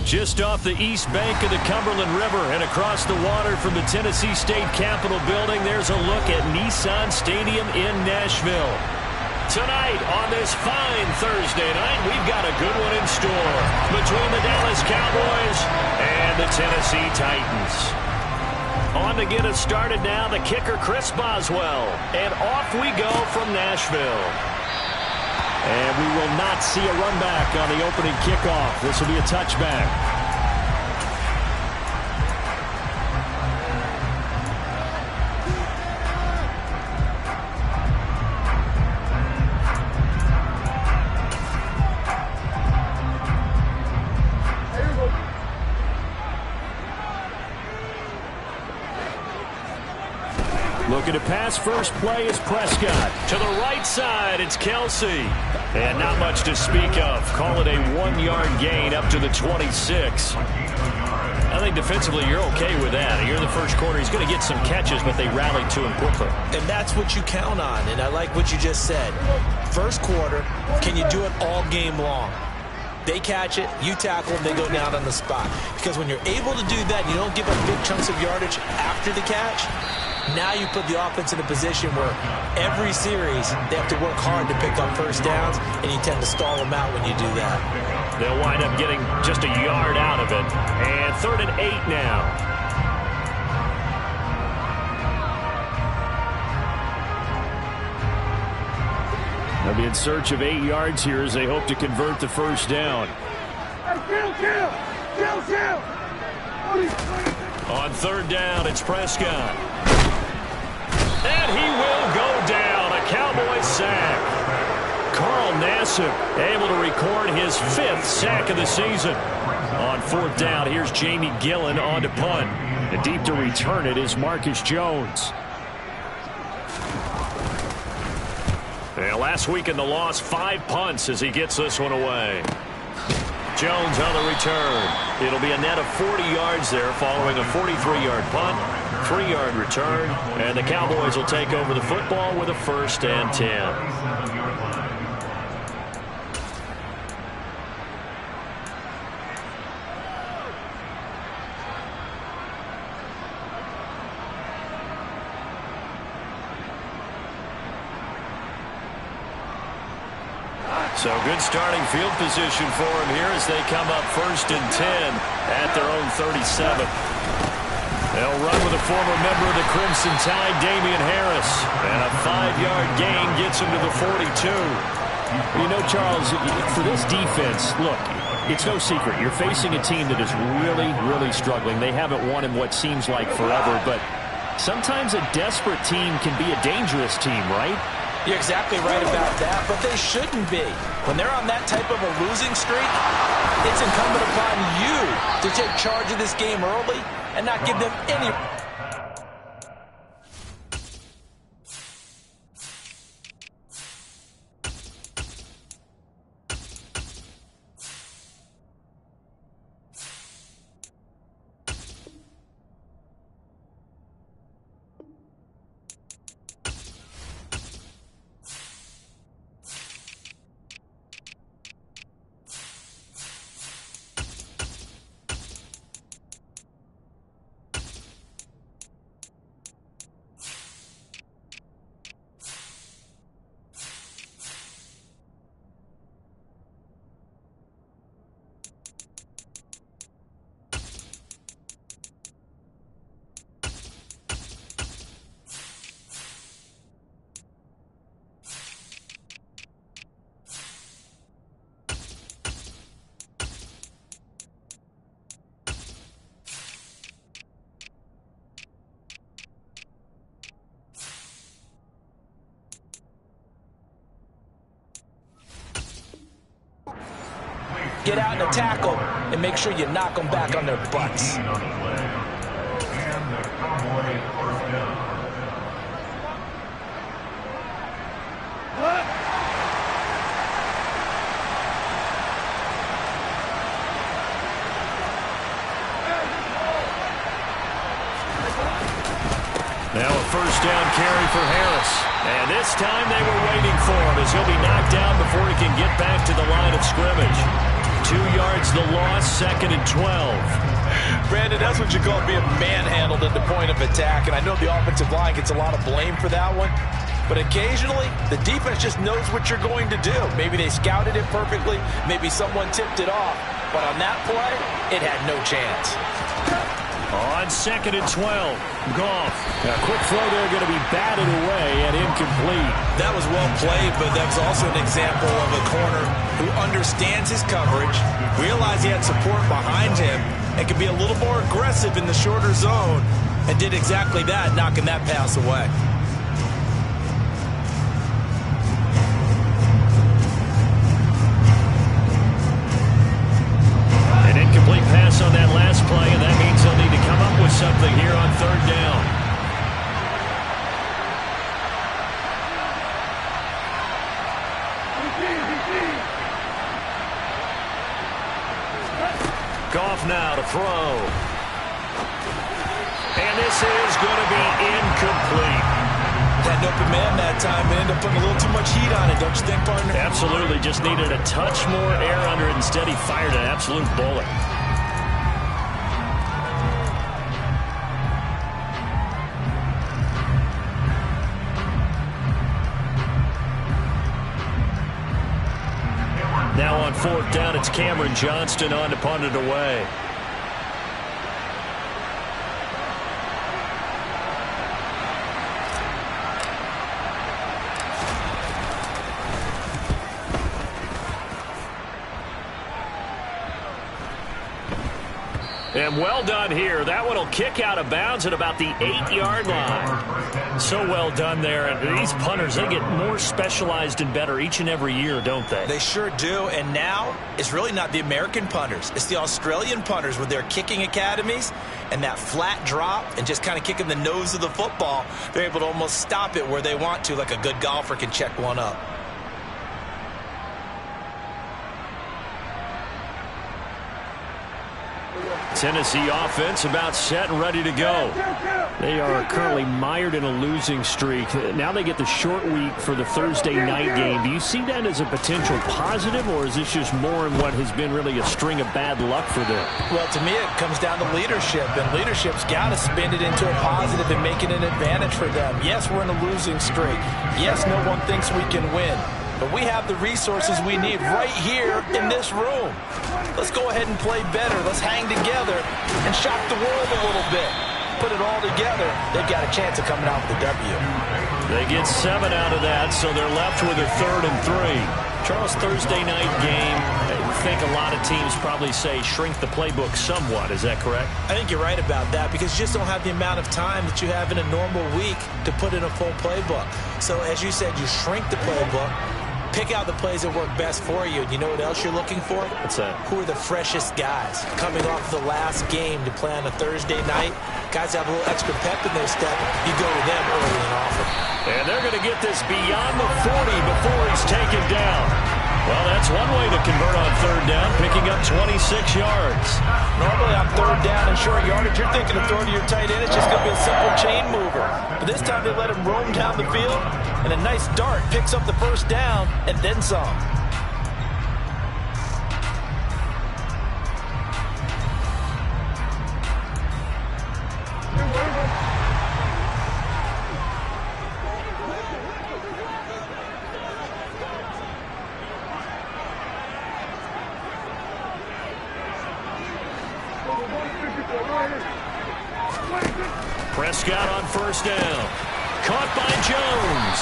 Just off the east bank of the Cumberland River and across the water from the Tennessee State Capitol building, there's a look at Nissan Stadium in Nashville. Tonight on this fine Thursday night, we've got a good one in store between the Dallas Cowboys and the Tennessee Titans. On to get us started now, the kicker Chris Boswell. And off we go from Nashville. And we will not see a run back on the opening kickoff. This will be a touchback. Looking to pass, first play is Prescott. To the right side, it's Kelsey. And not much to speak of. Call it a 1-yard gain up to the 26. I think defensively you're okay with that. You're in the first quarter. He's going to get some catches, but they rallied to him quickly. And that's what you count on, and I like what you just said. First quarter, can you do it all game long? They catch it, you tackle them, they go down on the spot. Because when you're able to do that, you don't give up big chunks of yardage after the catch. Now you put the offense in a position where every series they have to work hard to pick up first downs, and you tend to stall them out when you do that. They'll wind up getting just a yard out of it. And 3rd and 8 now. They'll be in search of 8 yards here as they hope to convert the first down. On 3rd down, it's Prescott. And he will go down. A Cowboys sack. Carl Nassib able to record his 5th sack of the season. On 4th down, here's Jamie Gillen on to punt. And deep to return it is Marcus Jones. And last week in the loss, 5 punts as he gets this one away. Jones on the return. It'll be a net of 40 yards there following a 43-yard punt, 3-yard return, and the Cowboys will take over the football with a 1st and 10. So good starting field position for him here as they come up 1st and 10 at their own 37. They'll run with a former member of the Crimson Tide, Damian Harris. And a 5-yard gain gets him to the 42. You know, Charles, for this defense, look, it's no secret. You're facing a team that is really, really struggling. They haven't won in what seems like forever, but sometimes a desperate team can be a dangerous team, right? You're exactly right about that, but they shouldn't be. When they're on that type of a losing streak, it's incumbent upon you to take charge of this game early and not give them any... Get out in a tackle and make sure you knock them back on their butts. Now a 1st down carry for Harris. And this time they were waiting for him as he'll be knocked down before he can get back to the line of scrimmage. 2 yards the loss, 2nd and 12. Brandon, that's what you call being manhandled at the point of attack. And I know the offensive line gets a lot of blame for that one. But occasionally, the defense just knows what you're going to do. Maybe they scouted it perfectly. Maybe someone tipped it off. But on that play, it had no chance. On 2nd and 12, Goff. A quick throw there going to be batted away and incomplete. That was well played, but that's also an example of a corner who understands his coverage, realized he had support behind him, and could be a little more aggressive in the shorter zone, and did exactly that, knocking that pass away. An incomplete pass on that last play, and that means they'll need to come up with something here on 3rd down. Goff now to throw. And this is going to be incomplete. Had an open man that time and ended up putting a little too much heat on it, don't you think, partner? Absolutely. Just needed a touch more air under it. Instead, he fired an absolute bullet. Now on 4th down, it's Cameron Johnston on to punt it away. And well done here. That one will kick out of bounds at about the 8-yard line. So well done there. And these punters, they get more specialized and better each and every year, don't they? They sure do. And now it's really not the American punters. It's the Australian punters with their kicking academies and that flat drop and just kind of kicking the nose of the football. They're able to almost stop it where they want to, like a good golfer can check one up. Tennessee offense about set and ready to go. They are currently mired in a losing streak. Now they get the short week for the Thursday night game. Do you see that as a potential positive, or is this just more in what has been really a string of bad luck for them? Well, to me, it comes down to leadership, and leadership's got to spin it into a positive and make it an advantage for them. Yes, we're in a losing streak. Yes, no one thinks we can win. But we have the resources we need right here in this room. Let's go ahead and play better. Let's hang together and shock the world a little bit. Put it all together. They've got a chance of coming out with the W. They get 7 out of that, so they're left with a 3rd and 3. Charles, Thursday night game, I think a lot of teams probably say shrink the playbook somewhat. Is that correct? I think you're right about that because you just don't have the amount of time that you have in a normal week to put in a full playbook. So as you said, you shrink the playbook. Pick out the plays that work best for you. And you know what else you're looking for? What's that? Who are the freshest guys coming off the last game to play on a Thursday night? Guys have a little extra pep in their step. You go to them early and often. And they're going to get this beyond the 40 before he's taken down. Well, that's one way to convert on 3rd down, picking up 26 yards. Normally on 3rd down and short yardage, you're thinking of throwing to your tight end. It's just going to be a simple chain mover. But this time they let him roam down the field, and a nice dart picks up the 1st down and then some. Prescott on 1st down. Caught by Jones.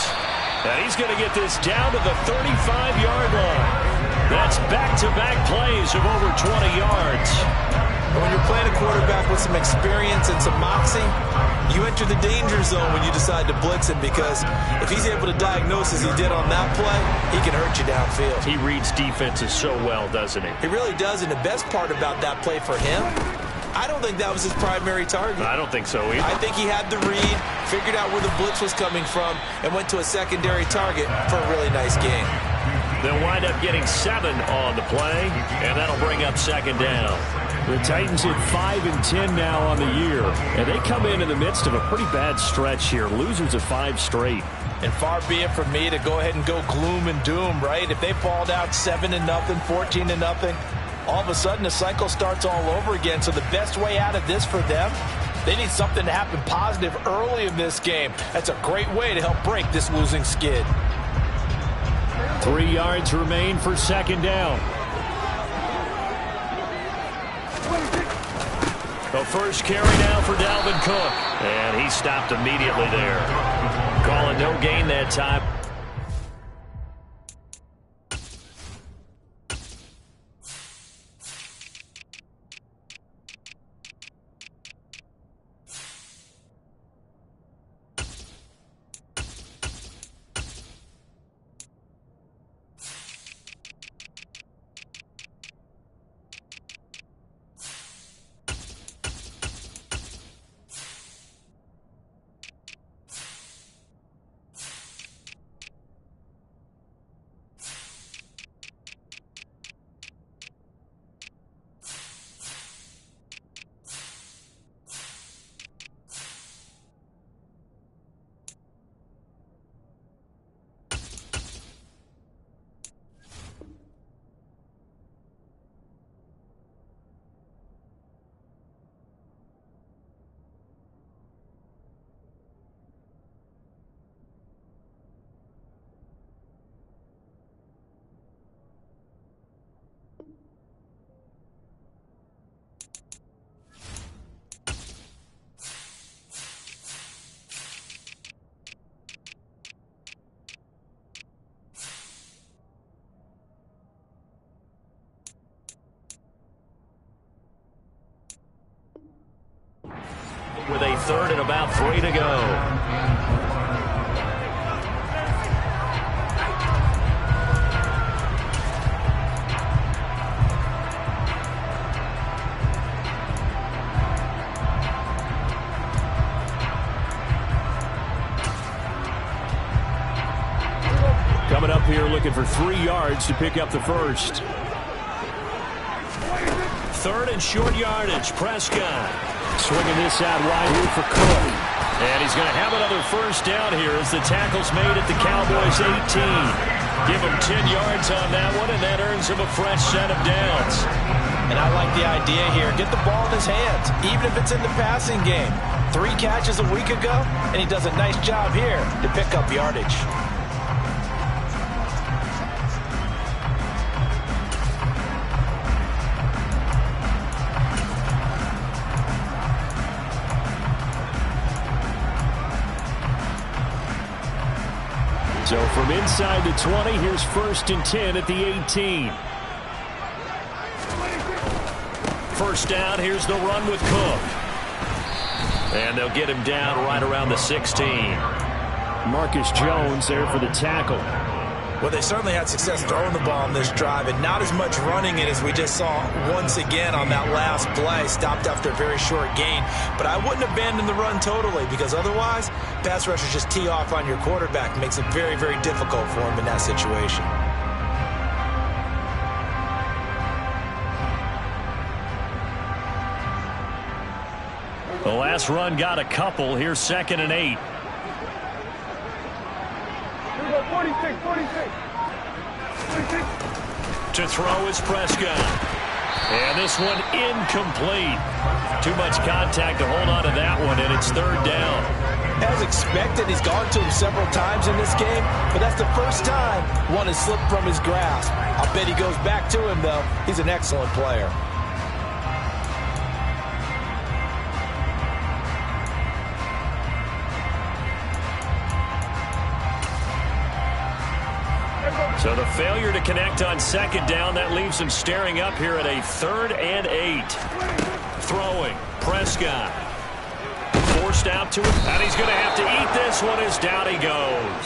And he's going to get this down to the 35-yard line. That's back-to-back plays of over 20 yards. When you're playing a quarterback with some experience and some moxie, you enter the danger zone when you decide to blitz him because if he's able to diagnose as he did on that play, he can hurt you downfield. He reads defenses so well, doesn't he? He really does, and the best part about that play for him, I don't think that was his primary target. I don't think so either. I think he had the read, figured out where the blitz was coming from, and went to a secondary target for a really nice game. They'll wind up getting 7 on the play, and that'll bring up 2nd down. The Titans hit 5 and 10 now on the year, and they come in the midst of a pretty bad stretch here. Losers of 5 straight. And far be it from me to go ahead and go gloom and doom, right? If they fall down 7-0, 14-0, all of a sudden the cycle starts all over again. So the best way out of this for them, they need something to happen positive early in this game. That's a great way to help break this losing skid. 3 yards remain for second down. The first carry now for Dalvin Cook. And he stopped immediately there. Calling no gain that time. With a third and about 3 to go. Coming up here looking for 3 yards to pick up the first. Third and short yardage. Prescott swinging this out wide here for Cook. And he's going to have another first down here as the tackle's made at the Cowboys 18. Give him 10 yards on that one, and that earns him a fresh set of downs. And I like the idea here. Get the ball in his hands, even if it's in the passing game. 3 catches a week ago, and he does a nice job here to pick up yardage. So from inside the 20, here's 1st and 10 at the 18. First down, here's the run with Cook. And they'll get him down right around the 16. Marcus Jones there for the tackle. Well, they certainly had success throwing the ball on this drive, and not as much running it as we just saw once again on that last play. Stopped after a very short gain. But I wouldn't abandon the run totally, because otherwise, pass rushers just tee off on your quarterback. Makes it very, very difficult for him in that situation. The last run got a couple. Here's 2nd and 8. 46. To throw is Prescott. And this one incomplete. Too much contact to hold on to that one, and it's 3rd down. As expected, he's gone to him several times in this game, but that's the first time one has slipped from his grasp. I'll bet he goes back to him, though. He's an excellent player. So the failure to connect on 2nd down, that leaves him staring up here at a 3rd and 8. Throwing, Prescott. Forced out to him, and he's going to have to eat this one as down he goes.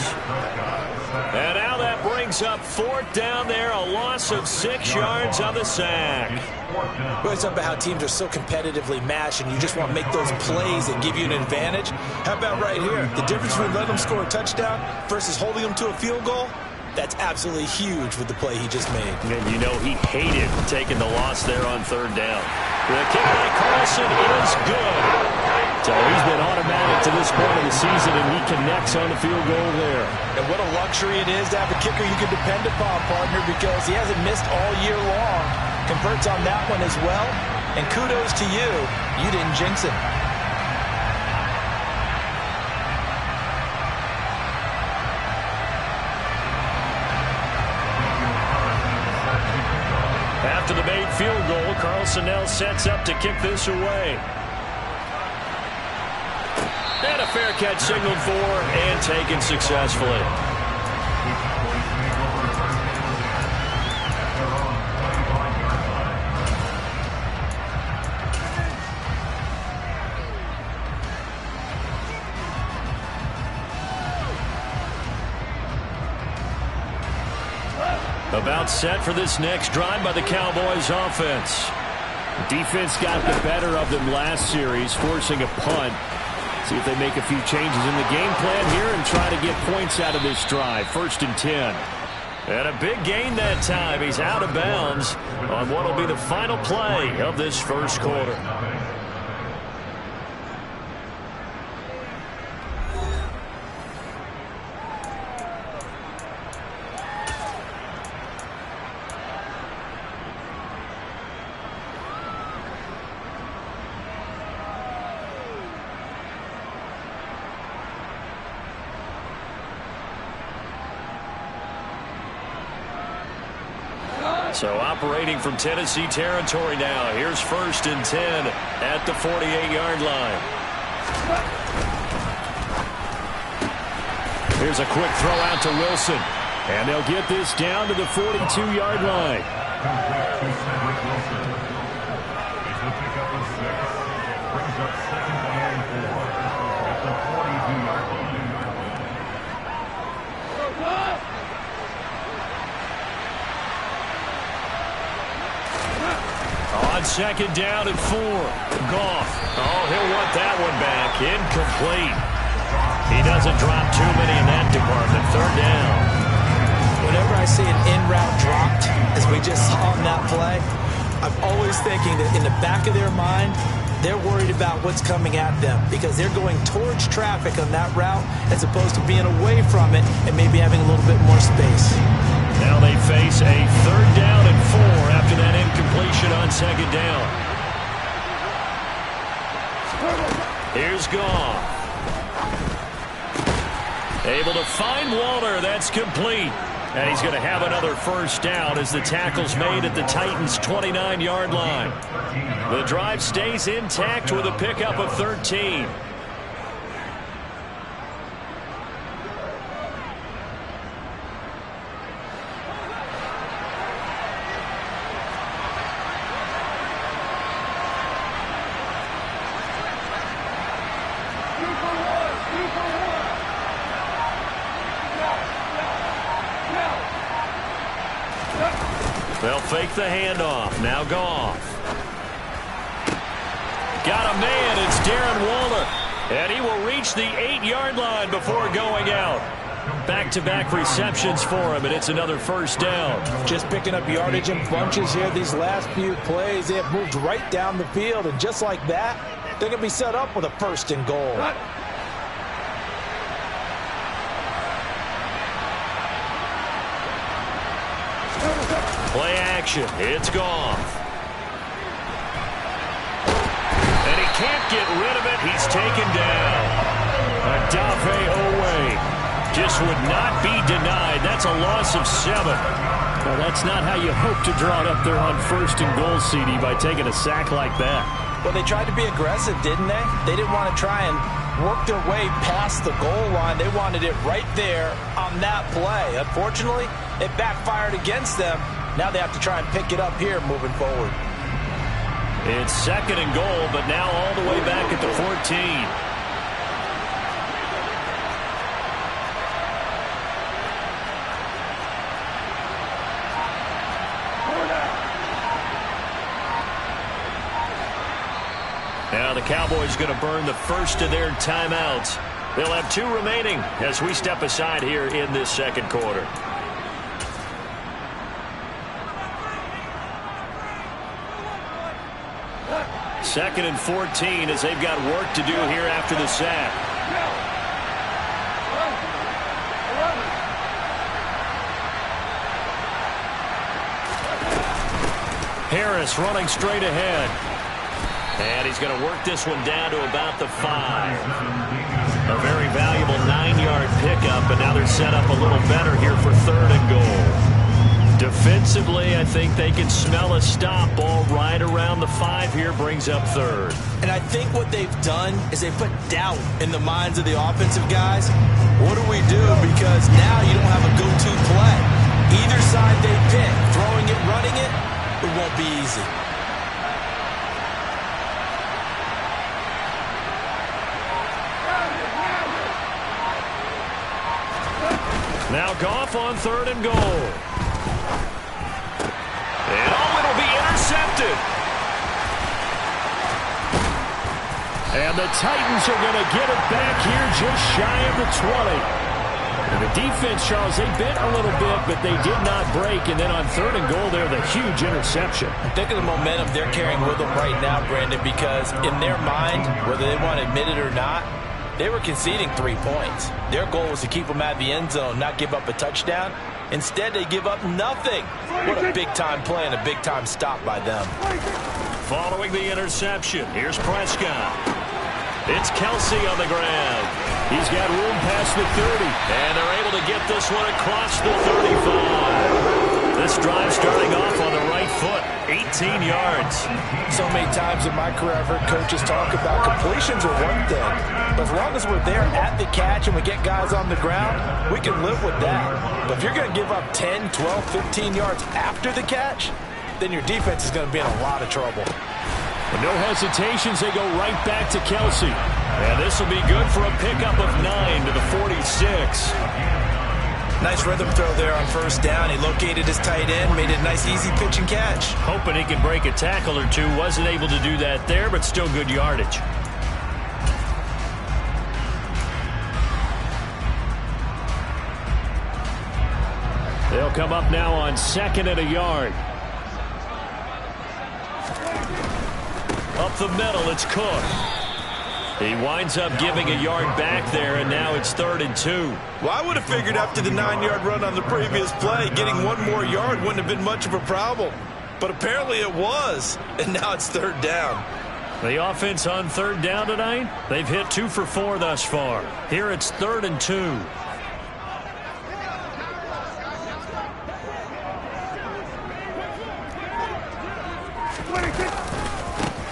And now that brings up 4th down there, a loss of 6 yards on the sack. Well, it's about how teams are so competitively matched, and you just want to make those plays that give you an advantage. How about right here? The difference between letting them score a touchdown versus holding them to a field goal? That's absolutely huge with the play he just made. And you know he hated taking the loss there on 3rd down. The kick by Carlson is good. So he's been automatic to this point of the season, and he connects on the field goal there. And what a luxury it is to have a kicker you can depend upon, partner, because he hasn't missed all year long. converts on that one as well. And kudos to you. You didn't jinx him. After the made field goal, Carlson now sets up to kick this away. And a fair catch signaled for and taken successfully. About set for this next drive by the Cowboys offense. Defense got the better of them last series, forcing a punt. See if they make a few changes in the game plan here and try to get points out of this drive. 1st and 10. And a big gain that time. He's out of bounds on what will be the final play of this first quarter. So operating from Tennessee territory now. Here's 1st and 10 at the 48-yard line. Here's a quick throw out to Wilson. And they'll get this down to the 42-yard line. On 2nd down and 4. Goff. Oh, he'll want that one back. Incomplete. He doesn't drop too many in that department. 3rd down. Whenever I see an in-route dropped, as we just saw on that play, I'm always thinking that in the back of their mind, they're worried about what's coming at them because they're going towards traffic on that route as opposed to being away from it and maybe having a little bit more space. Now they face a 3rd down and 4 after that incompletion on 2nd down. Here's Goff. Able to find Waller. That's complete. And he's going to have another 1st down as the tackle's made at the Titans' 29-yard line. The drive stays intact with a pickup of 13. They'll fake the handoff. Now Goff. Got a man. It's Darren Waller. And he will reach the 8-yard line before going out. Back-to-back receptions for him, and it's another 1st down. Just picking up yardage in bunches here these last few plays. They have moved right down the field, and just like that, they're going to be set up with a 1st and goal. Play action. It's Goff. And he can't get rid of it. He's taken down. Adafe Owe just would not be denied. That's a loss of 7. Well, that's not how you hope to draw it up there on 1st and goal, CD, by taking a sack like that. Well, they tried to be aggressive, didn't they? They didn't want to try and work their way past the goal line. They wanted it right there on that play. Unfortunately, it backfired against them. Now they have to try and pick it up here moving forward. It's 2nd and goal, but now all the way back at the 14. Now the Cowboys going to burn the first of their timeouts. They'll have 2 remaining as we step aside here in this 2nd quarter. 2nd and 14 as they've got work to do here after the sack. Harris running straight ahead. And he's going to work this one down to about the 5. A very valuable 9-yard pickup, and now they're set up a little better here for 3rd and goal. Defensively, I think they can smell a stop. Ball right around the 5 here, brings up 3rd. And I think what they've done is they put doubt in the minds of the offensive guys. What do we do? Because now you don't have a go-to play. Either side they pick, throwing it, running it, it won't be easy. Now Goff on 3rd and goal. And it'll be intercepted. And the Titans are going to get it back here just shy of the 20. And the defense, Charles, they bent a little bit, but they did not break. And then on 3rd and goal there, the huge interception. Think of the momentum they're carrying with them right now, Brandon, because in their mind, whether they want to admit it or not, they were conceding 3 points. Their goal was to keep them out of the end zone, not give up a touchdown. Instead, they give up nothing. What a big-time play and a big-time stop by them. Following the interception, here's Prescott. It's Kelsey on the ground. He's got room past the 30. And they're able to get this one across the 35. This drive starting off on the right foot. 18 yards. So many times in my career, I've heard coaches talk about completions are one thing. But as long as we're there at the catch and we get guys on the ground, we can live with that. But if you're going to give up 10, 12, 15 yards after the catch, then your defense is going to be in a lot of trouble. With no hesitations, they go right back to Kelsey. And this will be good for a pickup of 9 to the 46. Nice rhythm throw there on 1st down. He located his tight end, made it a nice easy pitch and catch. Hoping he can break a tackle or two. Wasn't able to do that there, but still good yardage. They'll come up now on 2nd and a yard. Up the middle, it's Cook. He winds up giving a yard back there, and now it's 3rd and 2. Well, I would have figured after the 9-yard run on the previous play, getting 1 more yard wouldn't have been much of a problem. But apparently it was, and now it's 3rd down. The offense on 3rd down tonight, they've hit 2 for 4 thus far. Here it's 3rd and 2.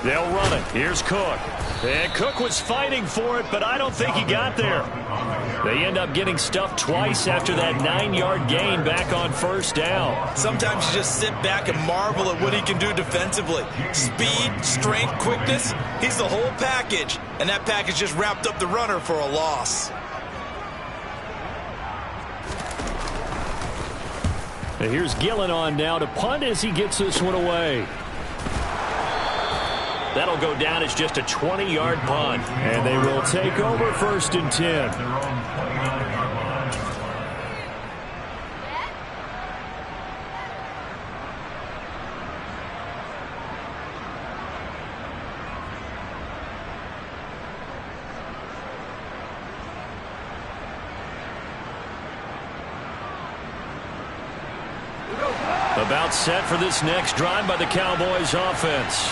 They'll run it. Here's Cook. And Cook was fighting for it, but I don't think he got there. They end up getting stuffed twice after that 9-yard gain back on 1st down. Sometimes you just sit back and marvel at what he can do defensively. Speed, strength, quickness. He's the whole package. And that package just wrapped up the runner for a loss. And here's Gillen on now to punt as he gets this one away. That'll go down as just a 20-yard punt. And they will take over 1st and 10. About set for this next drive by the Cowboys offense.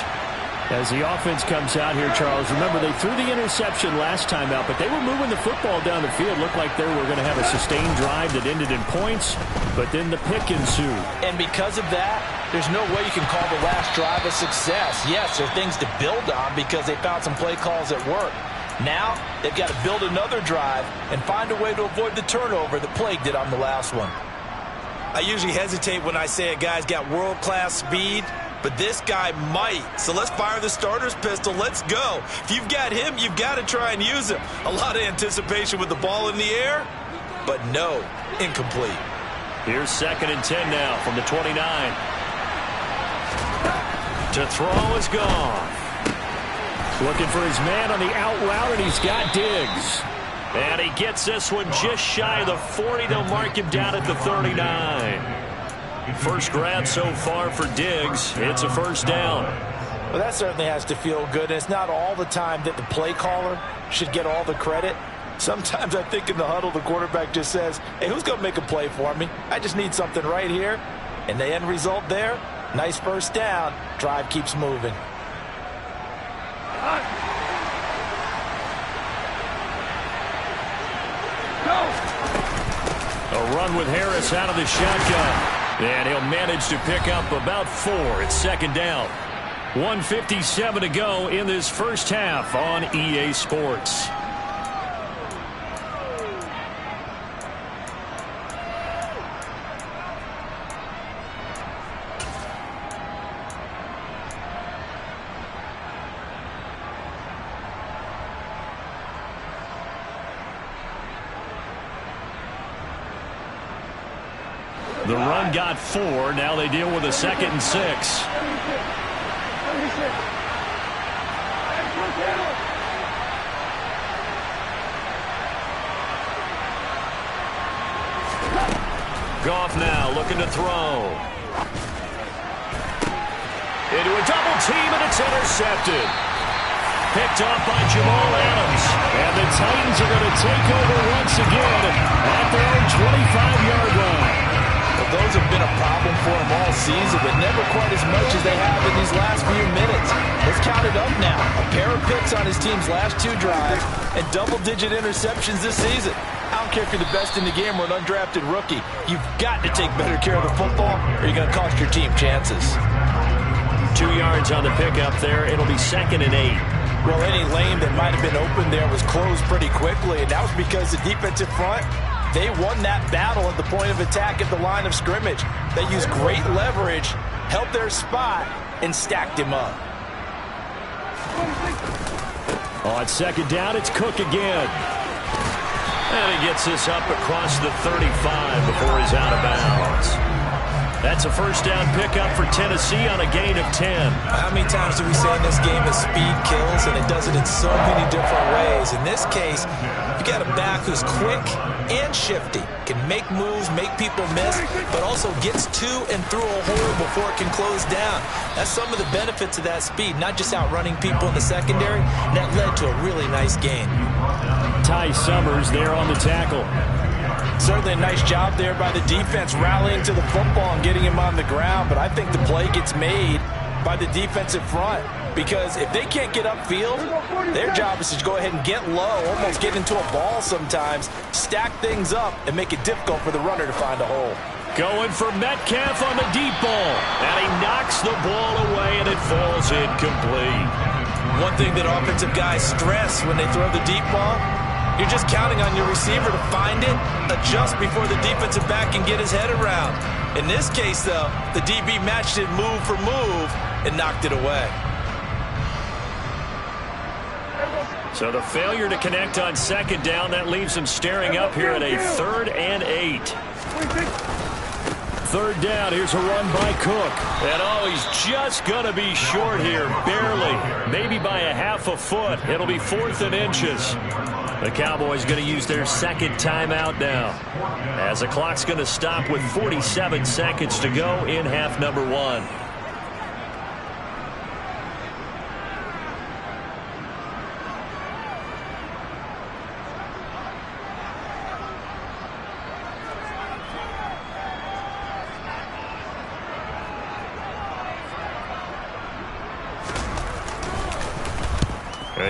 As the offense comes out here, Charles, remember they threw the interception last time out, but they were moving the football down the field. Looked like they were going to have a sustained drive that ended in points, but then the pick ensued. And because of that, there's no way you can call the last drive a success. Yes, there are things to build on because they found some play calls that work. Now, they've got to build another drive and find a way to avoid the turnover that plagued it on the last one. I usually hesitate when I say a guy's got world-class speed, but this guy might. So let's fire the starter's pistol. Let's go. If you've got him, you've got to try and use him. A lot of anticipation with the ball in the air, but no, incomplete. Here's 2nd and 10 now from the 29. To throw is gone. Looking for his man on the out route, and he's got Diggs. And he gets this one just shy of the 40. They'll mark him down at the 39. First grab so far for Diggs. It's a 1st down. Well, that certainly has to feel good. And it's not all the time that the play caller should get all the credit. Sometimes I think in the huddle, the quarterback just says, hey, who's going to make a play for me? I just need something right here. And the end result there, Nice first down. Drive keeps moving. A run with Harris out of the shotgun. And he'll manage to pick up about 4. It's second down. 1:57 to go in this first half on EA Sports. The run got 4. Now they deal with a 2nd and 6. Goff now looking to throw. Into a double team, and it's intercepted. Picked off by Jamal Adams. And the Titans are going to take over once again at their own 25-yard line. Well, those have been a problem for them all season, but never quite as much as they have in these last few minutes. Let's count it up now. A pair of picks on his team's last 2 drives and double-digit interceptions this season. I don't care if you're the best in the game or an undrafted rookie. You've got to take better care of the football or you're going to cost your team chances. 2 yards on the pickup there. It'll be 2nd and 8. Well, any lane that might have been open there was closed pretty quickly, and that was because the defensive front, they won that battle at the point of attack at the line of scrimmage. They used great leverage, held their spot, and stacked him up. On 2nd down, it's Cook again. And he gets this up across the 35 before he's out of bounds. That's a first down pickup for Tennessee on a gain of 10. How many times do we say in this game that speed kills, and it does it in so many different ways? In this case, you got a back who's quick and shifty, can make moves, make people miss, but also gets to and through a hole before it can close down. That's some of the benefits of that speed, not just outrunning people in the secondary. That led to a really nice gain. Ty Summers there on the tackle. Certainly a nice job there by the defense rallying to the football and getting him on the ground, but I think the play gets made by the defensive front because if they can't get upfield, their job is to go ahead and get low, almost get into a ball sometimes, stack things up, and make it difficult for the runner to find a hole. Going for Metcalf on the deep ball, and he knocks the ball away, and it falls incomplete. One thing that offensive guys stress when they throw the deep ball, you're just counting on your receiver to find it, adjust before the defensive back can get his head around. In this case, though, the DB matched it move for move and knocked it away. So the failure to connect on 2nd down, that leaves him staring up here at a 3rd and 8. 3rd down, here's a run by Cook. And oh, he's just going to be short here, barely. Maybe by a half a foot. It'll be 4th and inches. The Cowboys going to use their 2nd timeout now, as the clock's going to stop with 47 seconds to go in half number 1.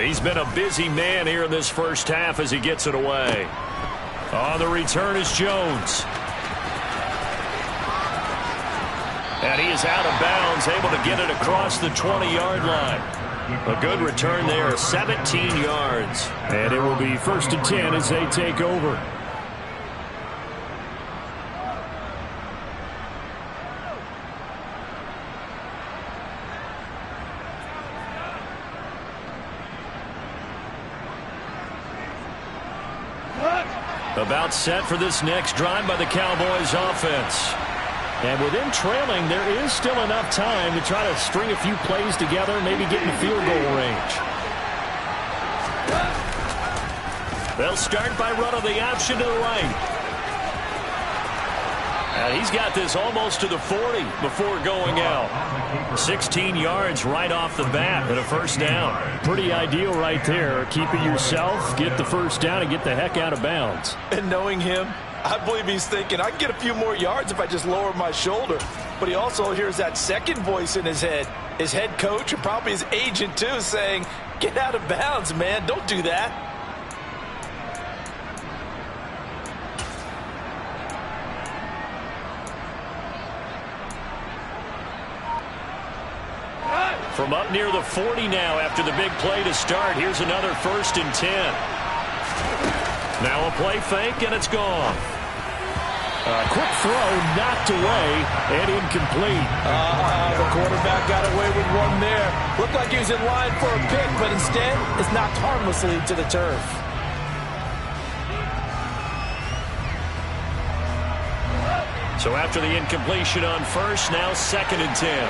He's been a busy man here in this first half as he gets it away. On the return is Jones. And he is out of bounds, able to get it across the 20-yard line. A good return there, 17 yards. And it will be 1st and 10 as they take over. About set for this next drive by the Cowboys offense. And with them trailing, there is still enough time to try to string a few plays together, maybe get in the field goal range. They'll start by running the option to the right. And he's got this almost to the 40 before going out. 16 yards right off the bat and a first down. Pretty ideal right there. Keep it yourself, get the first down, and get the heck out of bounds. And knowing him, I believe he's thinking, I can get a few more yards if I just lower my shoulder. but he also hears that second voice in his head. His head coach and probably his agent, too, saying, get out of bounds, man. Don't do that. From up near the 40 now after the big play to start. Here's another 1st and 10. Now a play fake, and it's gone. A quick throw knocked away and incomplete. The quarterback got away with one there. Looked like he was in line for a pick, but instead it's knocked harmlessly to the turf. So after the incompletion on 1st, now 2nd and 10.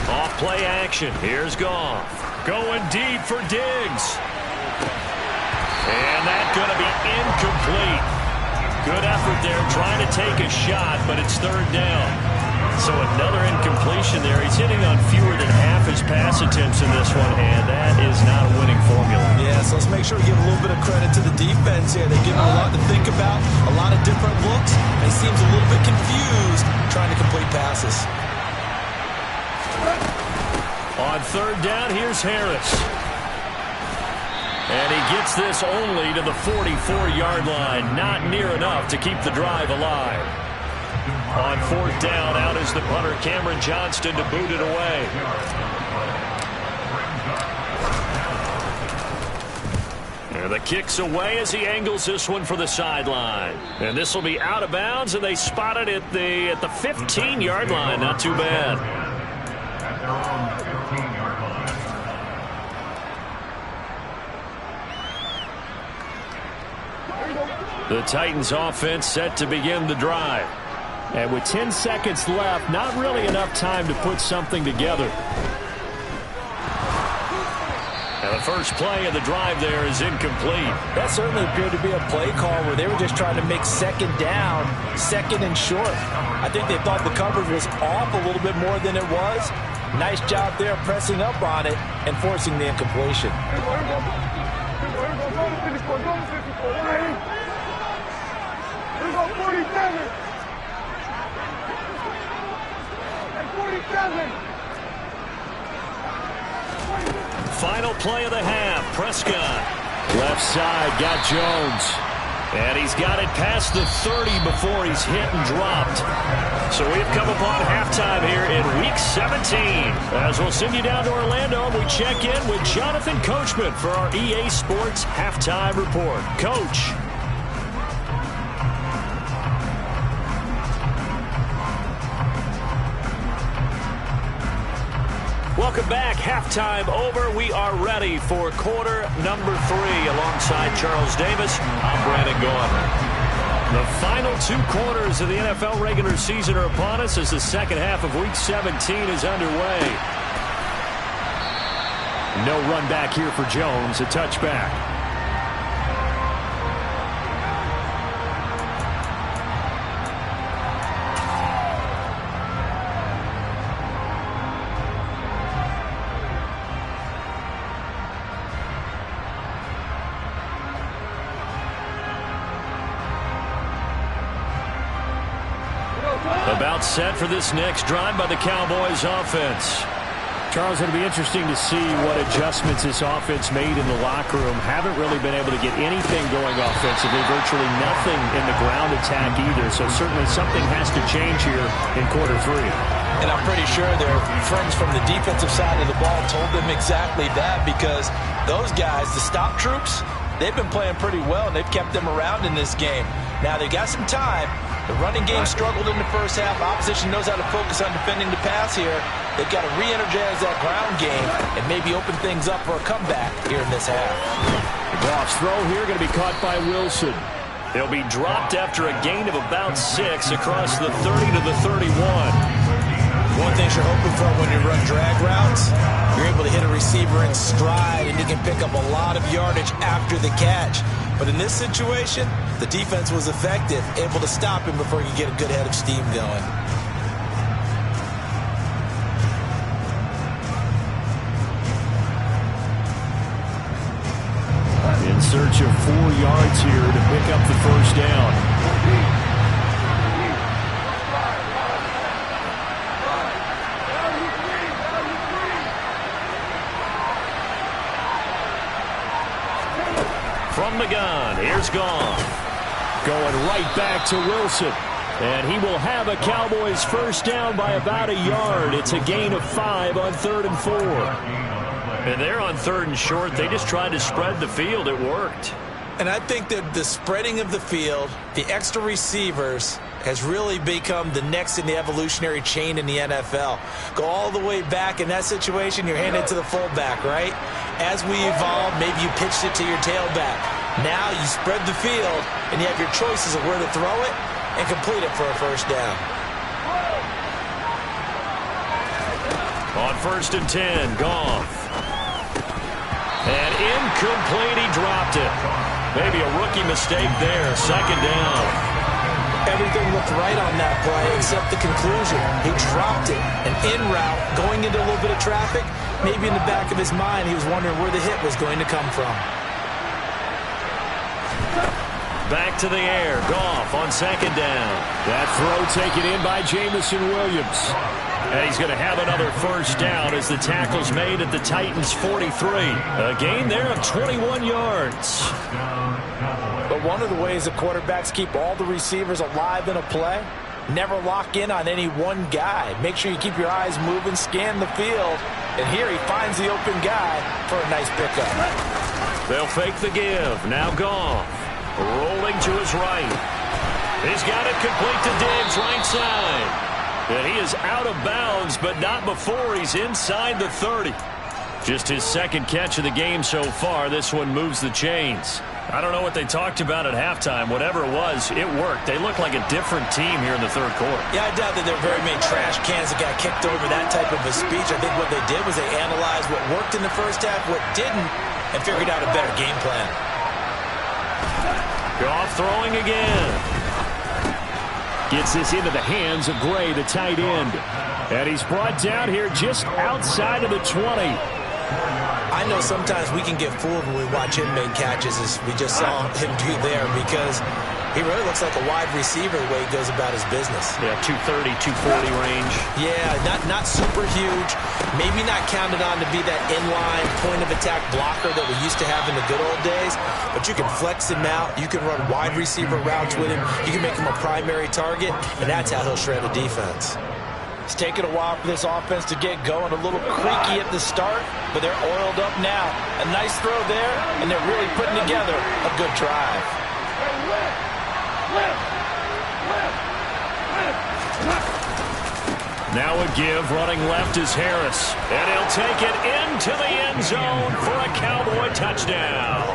Off play action. Here's Goff. Going deep for Diggs. And that's going to be incomplete. Good effort there trying to take a shot, but it's 3rd down. So another incompletion there. He's hitting on fewer than half his pass attempts in this one, and that is not a winning formula. Yeah, so let's make sure we give a little bit of credit to the defense here. They're giving a lot to think about, a lot of different looks, and he seems a little bit confused trying to complete passes. On 3rd down, here's Harris. And he gets this only to the 44-yard line. Not near enough to keep the drive alive. On 4th down, out is the punter, Cameron Johnston, to boot it away. And the kick's away as he angles this one for the sideline. And this will be out of bounds, and they spot it at the 15-yard line. Not too bad. The Titans offense set to begin the drive. And with 10 seconds left, not really enough time to put something together. And the first play of the drive there is incomplete. That certainly appeared to be a play call where they were just trying to make 2nd down, 2nd and short. I think they thought the coverage was off a little bit more than it was. Nice job there pressing up on it and forcing the incompletion. Final play of the half. Prescott. Left side, got Jones. And he's got it past the 30 before he's hit and dropped. So we've come upon halftime here in Week 17. As we'll send you down to Orlando, and we check in with Jonathan Coachman for our EA Sports Halftime Report. Coach. Welcome back. Halftime over. We are ready for quarter number 3. Alongside Charles Davis, I'm Brandon Gaudin. The final 2 quarters of the NFL regular season are upon us as the second half of Week 17 is underway. No run back here for Jones. A touchback. About set for this next drive by the Cowboys offense. Charles, it'll be interesting to see what adjustments this offense made in the locker room. Haven't really been able to get anything going offensively. Virtually nothing in the ground attack either. So certainly something has to change here in quarter 3. And I'm pretty sure their friends from the defensive side of the ball told them exactly that, because those guys, the stop troops, they've been playing pretty well, and they've kept them around in this game. Now, they've got some time. The running game struggled in the first half. Opposition knows how to focus on defending the pass here. They've got to re-energize that ground game and maybe open things up for a comeback here in this half. Goff's throw here going to be caught by Wilson. They'll be dropped after a gain of about 6 across the 30 to the 31. One thing you're hoping for when you run drag routes, you're able to hit a receiver in stride, and you can pick up a lot of yardage after the catch. But in this situation, the defense was effective, able to stop him before he could get a good head of steam going. In search of 4 yards here to pick up the first down. From the gun, here's Goff. Going right back to Wilson. And he will have a Cowboys first down by about a yard. It's a gain of 5 on 3rd and 4. And they're on 3rd and short. They just tried to spread the field. It worked. And I think that the spreading of the field, the extra receivers, has really become the next in the evolutionary chain in the NFL. Go all the way back in that situation, you're handed to the fullback, right? As we evolve, maybe you pitched it to your tailback. Now you spread the field, and you have your choices of where to throw it and complete it for a first down. On 1st and 10, Goff. And incomplete, he dropped it. Maybe a rookie mistake there, 2nd down. Everything looked right on that play except the conclusion. He dropped it. An in route, going into a little bit of traffic. Maybe in the back of his mind, he was wondering where the hit was going to come from. Back to the air. Goff on 2nd down. That throw taken in by Jamison Williams. And he's going to have another first down as the tackle's made at the Titans' 43. A gain there of 21 yards. But one of the ways the quarterbacks keep all the receivers alive in a play, never lock in on any one guy. Make sure you keep your eyes moving, scan the field. And here he finds the open guy for a nice pickup. They'll fake the give. Now Goff. Rolling to his right. He's got it complete to Diggs, right side. And he is out of bounds, but not before he's inside the 30. Just his 2nd catch of the game so far. This one moves the chains. I don't know what they talked about at halftime. Whatever it was, it worked. They look like a different team here in the 3rd quarter. Yeah, I doubt that there are very many trash cans that got kicked over that type of a speech. I think what they did was they analyzed what worked in the first half, what didn't, and figured out a better game plan. Goff throwing again. Gets this into the hands of Gray, the tight end. And he's brought down here just outside of the 20. I know sometimes we can get fooled when we watch him make catches, as we just saw him do there, because he really looks like a wide receiver the way he goes about his business. Yeah, 230, 240 range. Yeah, not super huge. Maybe not counted on to be that inline point-of-attack blocker that we used to have in the good old days, but you can flex him out. You can run wide receiver routes with him. You can make him a primary target, and that's how he'll shred a defense. It's taken a while for this offense to get going. A little creaky at the start, but they're oiled up now. A nice throw there, and they're really putting together a good drive. Now a give, running left is Harris. And he'll take it into the end zone for a Cowboy touchdown.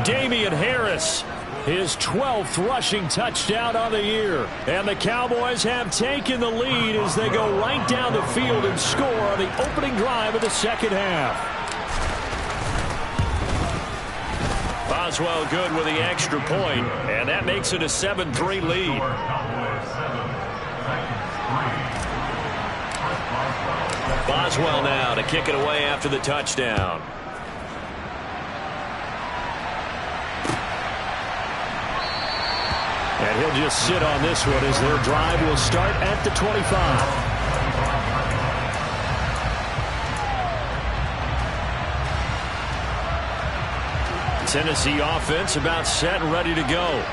Damian Harris, his 12th rushing touchdown on the year. And the Cowboys have taken the lead as they go right down the field and score on the opening drive of the 2nd half. Boswell good with the extra point, and that makes it a 7-3 lead. Boswell now to kick it away after the touchdown. And he'll just sit on this one as their drive will start at the 25. Tennessee offense about set and ready to go.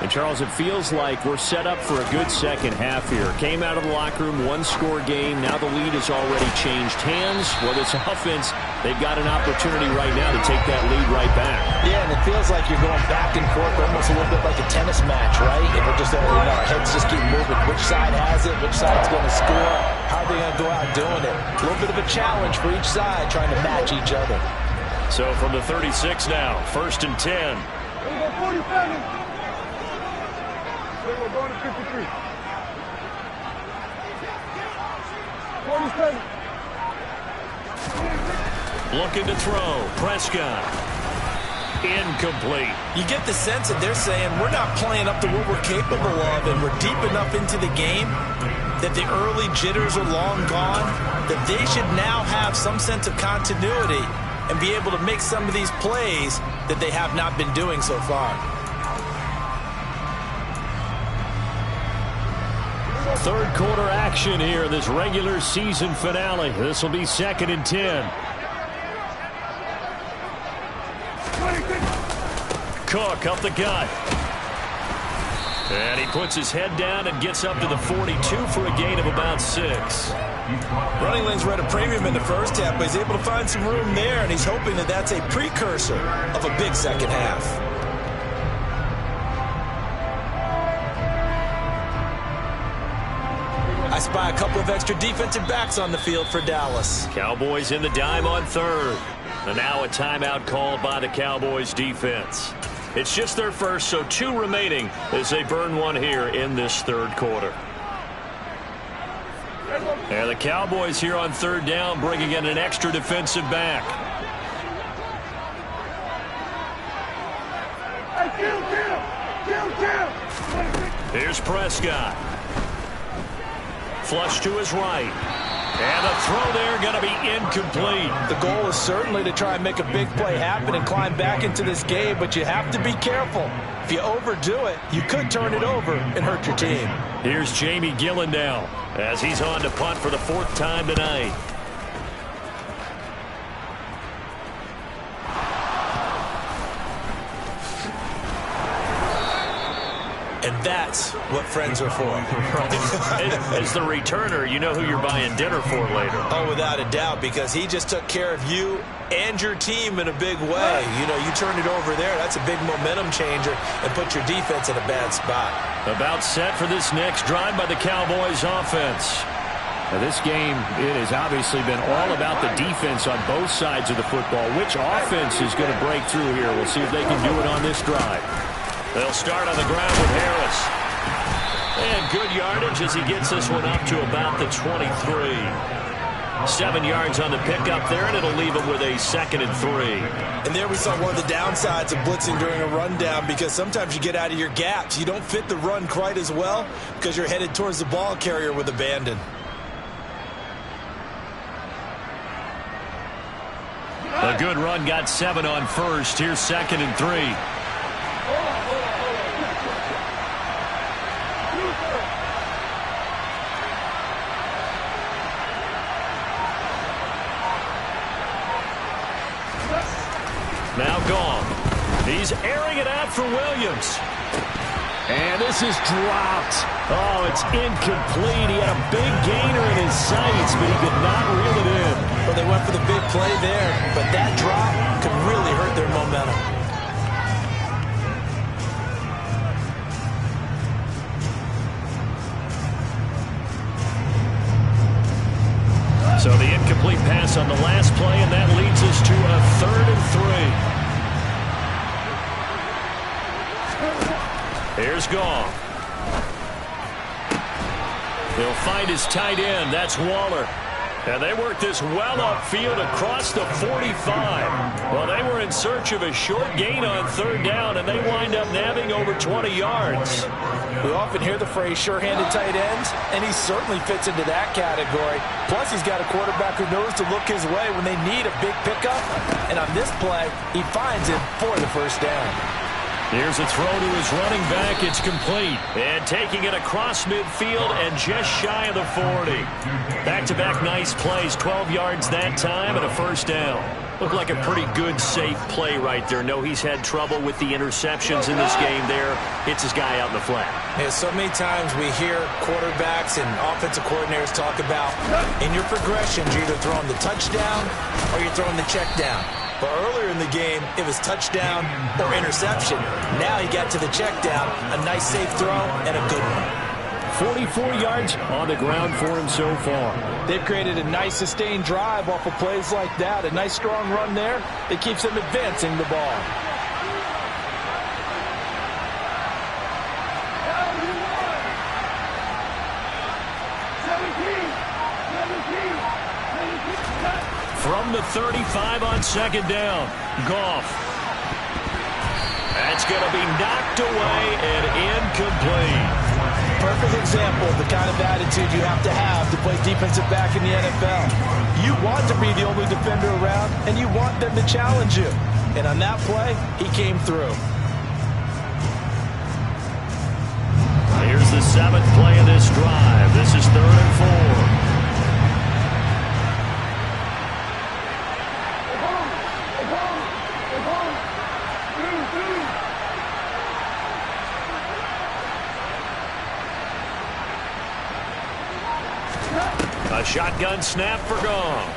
And, Charles, it feels like we're set up for a good 2nd half here. Came out of the locker room, 1-score game. Now the lead has already changed hands. Well, this offense, they've got an opportunity right now to take that lead right back. Yeah, and it feels like you're going back and forth, almost a little bit like a tennis match, right? And we're just, our heads just keep moving. Which side has it? Which side's going to score? How are they going to go out doing it? A little bit of a challenge for each side, trying to match each other. So from the 36 now, 1st and 10. We're going 47. We're going to 53. 47. Looking to throw. Prescott. Incomplete. You get the sense that they're saying we're not playing up to what we're capable of, and we're deep enough into the game that the early jitters are long gone, that they should now have some sense of continuity and be able to make some of these plays that they have not been doing so far. Third quarter action here in this regular season finale. This will be 2nd and 10. Cook up the gut. And he puts his head down and gets up to the 42 for a gain of about 6. Running lanes were at a premium in the first half, but he's able to find some room there, and he's hoping that that's a precursor of a big second half. I spy a couple of extra defensive backs on the field for Dallas. Cowboys in the dime on third. And now a timeout called by the Cowboys defense. It's just their first, so 2 remaining as they burn one here in this third quarter. And the Cowboys here on third down bringing in an extra defensive back. Here's Prescott. Flush to his right. And the throw there going to be incomplete. The goal is certainly to try and make a big play happen and climb back into this game, but you have to be careful. If you overdo it, you could turn it over and hurt your team. Here's Jamie Gillen now as he's on to punt for the 4th time tonight. And that's what friends are for. As the returner, you know who you're buying dinner for later. Oh, without a doubt, because he just took care of you and your team in a big way. You know, you turned it over there. That's a big momentum changer and put your defense in a bad spot. About set for this next drive by the Cowboys offense. Now this game, it has obviously been all about the defense on both sides of the football. Which offense is going to break through here? We'll see if they can do it on this drive. They'll start on the ground with Harris. And good yardage as he gets this one up to about the 23. 7 yards on the pickup there, and it'll leave him with a 2nd and 3. And there we saw one of the downsides of blitzing during a rundown, because sometimes you get out of your gaps. You don't fit the run quite as well because you're headed towards the ball carrier with abandon. A good run got 7 on first. Here's 2nd and 3. Now gone. He's airing it out for Williams. And this is dropped. Oh, it's incomplete. He had a big gainer in his sights, but he could not reel it in. Well, they went for the big play there, but that drop could really hurt their momentum. So the incomplete pass on the last play, and that leads us to a 3rd and 3. Here's Goff. He'll find his tight end. That's Waller. And they work this well upfield across the 45. Well, they were in search of a short gain on 3rd down, and they wind up nabbing over 20 yards. We often hear the phrase sure-handed tight ends, and he certainly fits into that category. Plus, he's got a quarterback who knows to look his way when they need a big pickup. And on this play, he finds him for the 1st down. Here's a throw to his running back. It's complete. And taking it across midfield and just shy of the 40. Back-to-back nice plays. 12 yards that time and a 1st down. Looked like a pretty good, safe play right there. No, he's had trouble with the interceptions in this game there. Hits his guy out in the flat. Yeah, so many times we hear quarterbacks and offensive coordinators talk about in your progressions, you're either throwing the touchdown or you're throwing the check down. But earlier in the game, it was touchdown or interception. Now he got to the check down, a nice safe throw, and a good one. 44 yards on the ground for him so far. They've created a nice sustained drive off of plays like that. A nice strong run there that keeps them advancing the ball. From the 35 on 2nd down, Goff. That's going to be knocked away and incomplete. Perfect example of the kind of attitude you have to play defensive back in the NFL. You want to be the only defender around, and you want them to challenge you. And on that play, he came through. Here's the 7th play of this drive. This is 3rd and 4. Shotgun snap for Goff.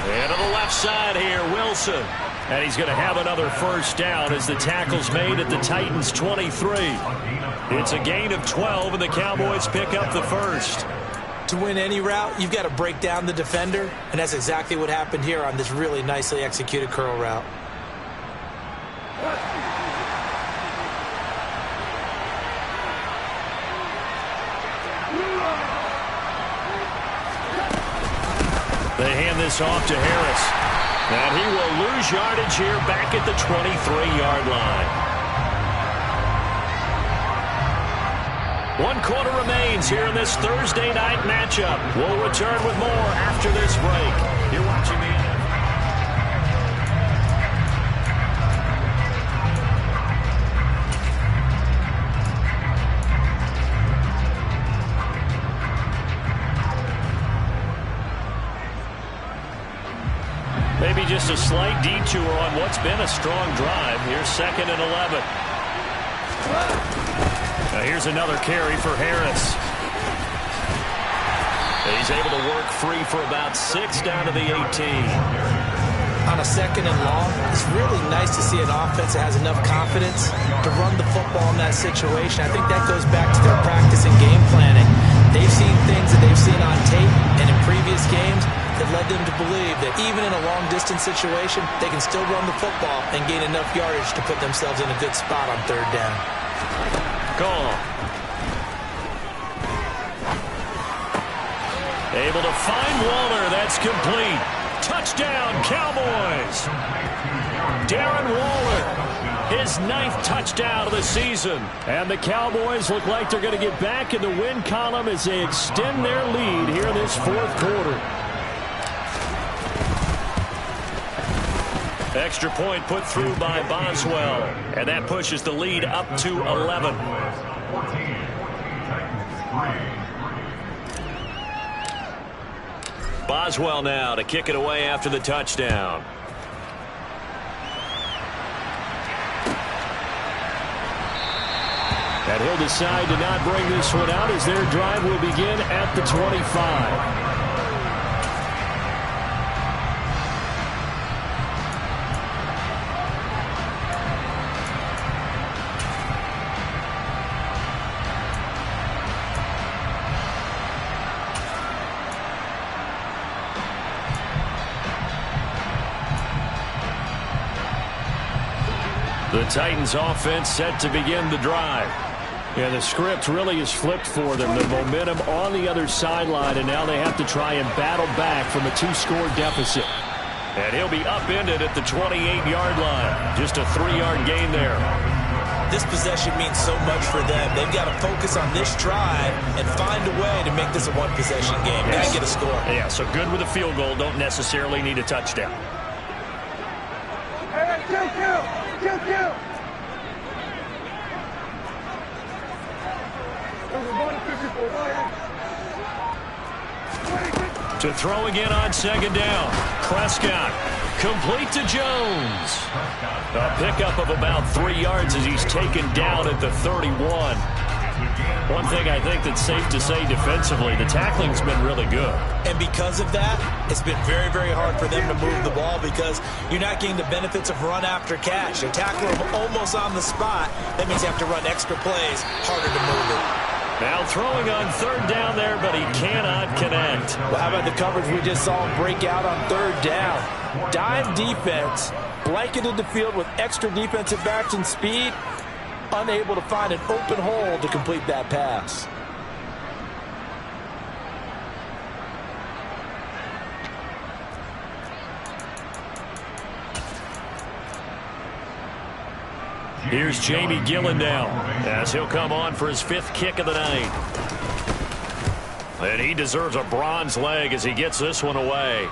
And to the left side here, Wilson. And he's going to have another first down as the tackle's made at the Titans' 23. It's a gain of 12, and the Cowboys pick up the first. To win any route, you've got to break down the defender, and that's exactly what happened here on this really nicely executed curl route. They hand this off to Harris. And he will lose yardage here back at the 23-yard line. 1 quarter remains here in this Thursday night matchup. We'll return with more after this break. You're watching the NFL. Maybe just a slight detour on what's been a strong drive. Here's 2nd and 11. Now here's another carry for Harris. He's able to work free for about 6 down to the 18. On a 2nd and long, it's really nice to see an offense that has enough confidence to run the football in that situation. I think that goes back to their practice and game planning. They've seen things that they've seen on tape and in previous games that led them to believe that even in a long-distance situation, they can still run the football and gain enough yardage to put themselves in a good spot on 3rd down. Goal. Able to find Waller. That's complete. Touchdown, Cowboys. Darren Waller, his 9th touchdown of the season. And the Cowboys look like they're going to get back in the win column as they extend their lead here in this 4th quarter. Extra point put through by Boswell. And that pushes the lead up to 11. Boswell now to kick it away after the touchdown. And he'll decide to not bring this one out as their drive will begin at the 25. The Titans offense set to begin the drive. Yeah, the script really is flipped for them. The momentum on the other sideline, and now they have to try and battle back from a 2-score deficit. And he'll be upended at the 28-yard line. Just a 3-yard gain there. This possession means so much for them. They've got to focus on this drive and find a way to make this a one-possession game. Got to get a score. Yeah, so good with a field goal. Don't necessarily need a touchdown. Hey, kill. To throw again on 2nd down. Prescott complete to Jones. A pickup of about 3 yards as he's taken down at the 31. One thing I think that's safe to say defensively, the tackling's been really good. And because of that, it's been very, very hard for them to move the ball because you're not getting the benefits of run after catch. You tackle them almost on the spot. That means you have to run extra plays, harder to move it. Now throwing on 3rd down there, but he cannot connect. Well, how about the coverage we just saw him break out on 3rd down? Dime defense, blanketed the field with extra defensive backs and speed, unable to find an open hole to complete that pass. Here's Jamie Gillen now as he'll come on for his 5th kick of the night. And he deserves a bronze leg as he gets this one away.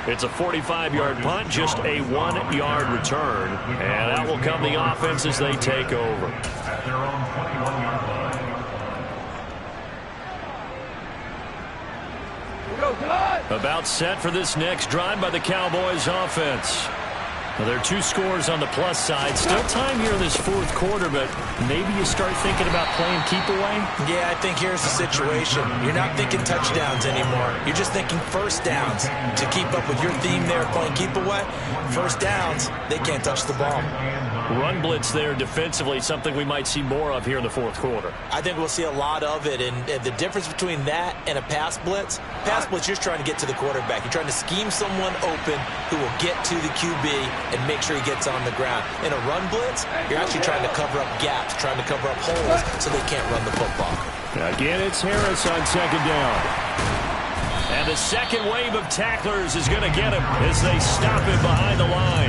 It's a 45-yard punt, just a 1-yard return. And out will come the offense as they take over. At their own 21-yard line. About set for this next drive by the Cowboys offense. Well, there are 2 scores on the plus side. Still time here in this fourth quarter, but maybe you start thinking about playing keep away? Yeah, I think here's the situation. You're not thinking touchdowns anymore. You're just thinking first downs. To keep up with your theme there, playing keep away, first downs, they can't touch the ball. Run blitz there defensively, something we might see more of here in the fourth quarter. I think we'll see a lot of it, and the difference between that and a pass blitz, you're just trying to get to the quarterback. You're trying to scheme someone open who will get to the QB and make sure he gets on the ground. In a run blitz, you're actually trying to cover up gaps, trying to cover up holes so they can't run the football. Again, it's Harris on second down. And the second wave of tacklers is going to get him as they stop him behind the line.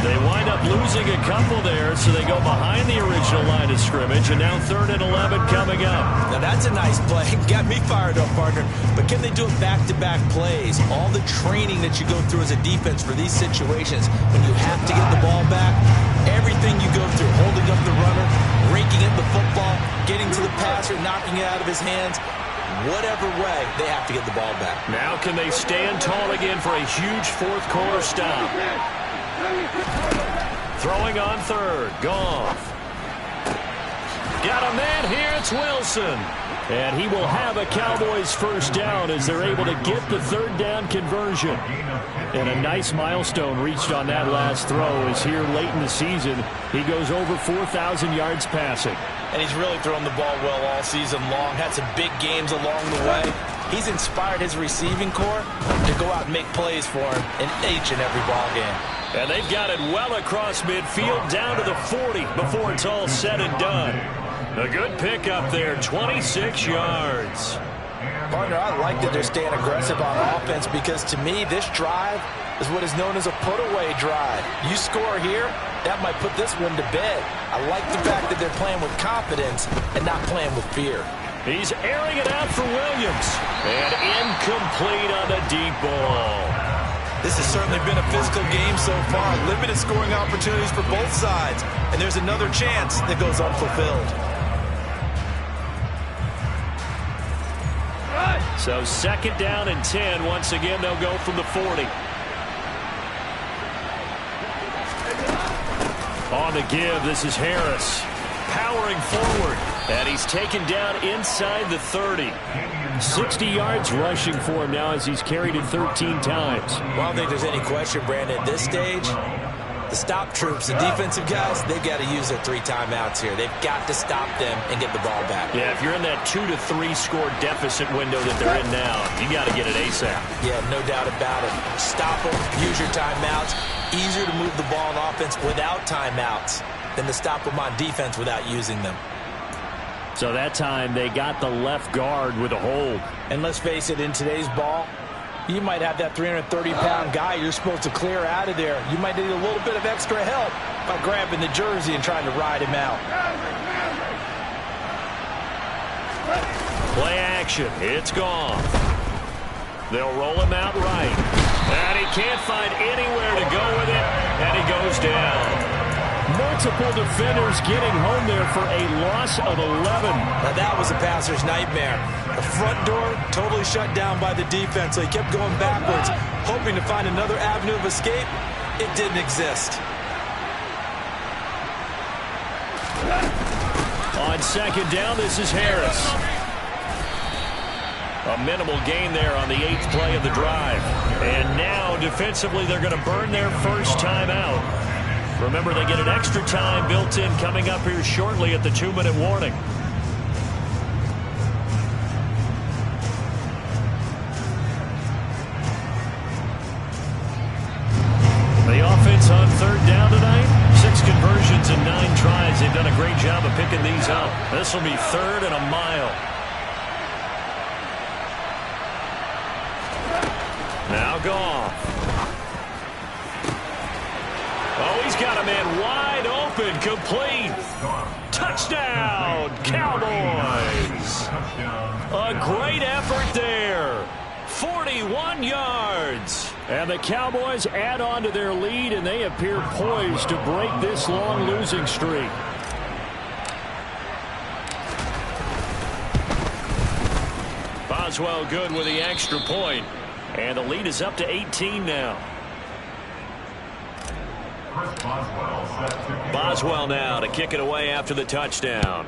They wind up losing a couple there, so they go behind the original line of scrimmage, and now 3rd and 11 coming up. Now that's a nice play. Got me fired up, partner. But can they do it back-to-back plays? All the training that you go through as a defense for these situations, when you have to get the ball back, everything you go through, holding up the runner, raking at the football, getting to the passer, knocking it out of his hands, whatever way, they have to get the ball back. Now can they stand tall again for a huge fourth quarter stop? Throwing on 3rd. Goff. Got a man here. It's Wilson. And he will have a Cowboys first down as they're able to get the 3rd down conversion. And a nice milestone reached on that last throw is here late in the season. He goes over 4,000 yards passing. And he's really thrown the ball well all season long. Had some big games along the way. He's inspired his receiving corps to go out and make plays for him in each and every ball game. And they've got it well across midfield down to the 40 before it's all said and done. A good pickup there, 26 yards. Partner, I like that they're staying aggressive on offense because to me this drive is what is known as a put-away drive. You score here, that might put this one to bed. I like the fact that they're playing with confidence and not playing with fear. He's airing it out for Williams. And incomplete on the deep ball. This has certainly been a physical game so far. Limited scoring opportunities for both sides. And there's another chance that goes unfulfilled. So 2nd down and 10. Once again, they'll go from the 40. On the give, this is Harris. Powering forward. And he's taken down inside the 30. 60 yards rushing for him now as he's carried it 13 times. Well, I don't think there's any question, Brandon, at this stage, the stop troops, the defensive guys, they've got to use their 3 timeouts here. They've got to stop them and get the ball back. Yeah, if you're in that 2 to 3 score deficit window that they're in now, you got to get it ASAP. Yeah, no doubt about it. Stop them, use your timeouts. Easier to move the ball on offense without timeouts than to stop them on defense without using them. So that time they got the left guard with a hold. And let's face it, in today's ball, you might have that 330-pound guy you're supposed to clear out of there. You might need a little bit of extra help by grabbing the jersey and trying to ride him out. Play action. It's gone. They'll roll him out right. And he can't find anywhere to go with it. And he goes down. Multiple defenders getting home there for a loss of 11. Now that was a passer's nightmare. The front door totally shut down by the defense, so he kept going backwards, hoping to find another avenue of escape. It didn't exist. On 2nd down, this is Harris. A minimal gain there on the 8th play of the drive. And now, defensively, they're going to burn their first timeout. Remember, they get an extra time built in coming up here shortly at the 2-minute warning. The offense on 3rd down tonight, 6 conversions in 9 tries. They've done a great job of picking these up. This will be 3rd and a mile. Now Goff. Oh, he's got a man wide open, complete. Touchdown, Cowboys. A great effort there. 41 yards. And the Cowboys add on to their lead, and they appear poised to break this long losing streak. Boswell good with the extra point. And the lead is up to 18 now. Boswell now to kick it away after the touchdown.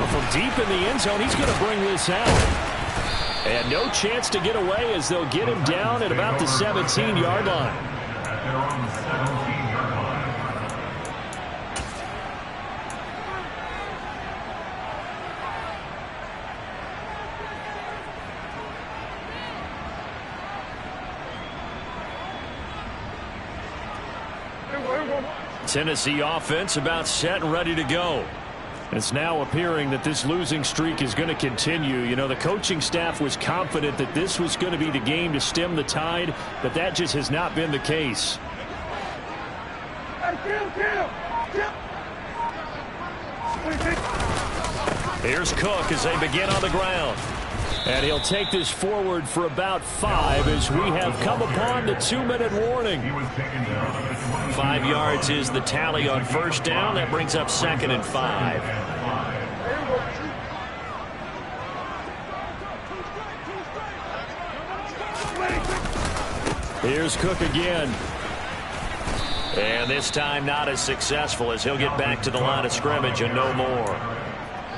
From deep in the end zone, he's going to bring this out. And no chance to get away as they'll get him down at about the 17-yard line. Tennessee offense about set and ready to go. It's now appearing that this losing streak is going to continue. You know, the coaching staff was confident that this was going to be the game to stem the tide, but that just has not been the case. Here's Cook as they begin on the ground. And he'll take this forward for about 5 as we have come upon the 2-minute warning. 5 yards is the tally on first down. That brings up 2nd and 5. Here's Cook again. And this time not as successful as he'll get back to the line of scrimmage and no more.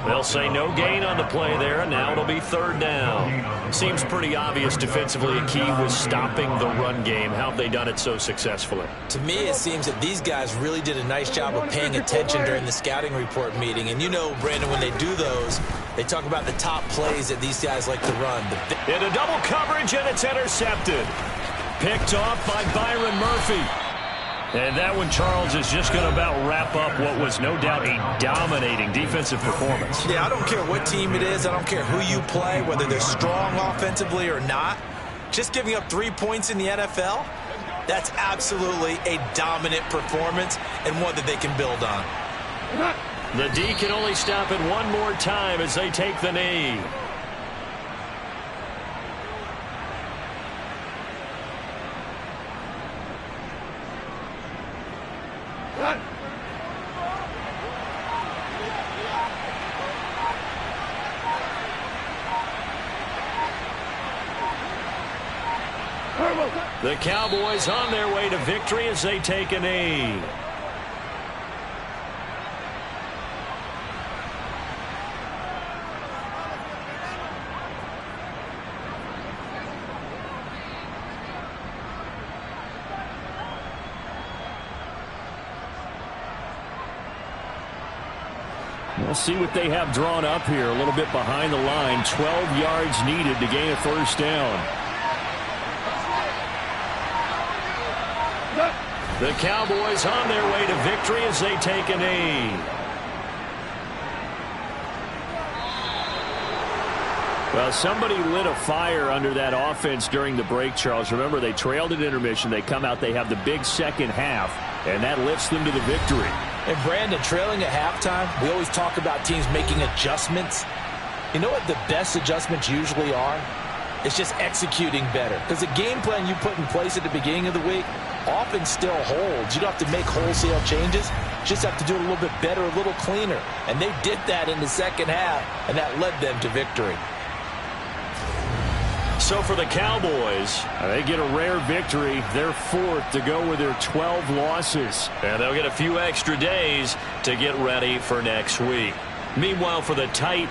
They'll say no gain on the play there, and now it'll be 3rd down. Seems pretty obvious defensively a key was stopping the run game. How have they done it so successfully? To me, it seems that these guys really did a nice job of paying attention during the scouting report meeting. And you know, Brandon, when they do those, they talk about the top plays that these guys like to run. Into double coverage, and it's intercepted. Picked off by Byron Murphy. And that one, Charles, is just going to about wrap up what was no doubt a dominating defensive performance. Yeah, I don't care what team it is. I don't care who you play, whether they're strong offensively or not. Just giving up 3 points in the NFL, that's absolutely a dominant performance and one that they can build on. The D can only stop it one more time as they take the knee. The Cowboys on their way to victory as they take a knee. We'll see what they have drawn up here a little bit behind the line. 12 yards needed to gain a 1st down. The Cowboys on their way to victory as they take a knee. Well, somebody lit a fire under that offense during the break, Charles. Remember, they trailed at intermission. They come out, they have the big second half, and that lifts them to the victory. And Brandon, trailing at halftime, we always talk about teams making adjustments. You know what the best adjustments usually are? It's just executing better. Because the game plan you put in place at the beginning of the week often still holds. You don't have to make wholesale changes. You just have to do it a little bit better, a little cleaner. And they did that in the second half, and that led them to victory. So for the Cowboys, they get a rare victory. They're 4th to go with their 12 losses. And they'll get a few extra days to get ready for next week. Meanwhile, for the Titans,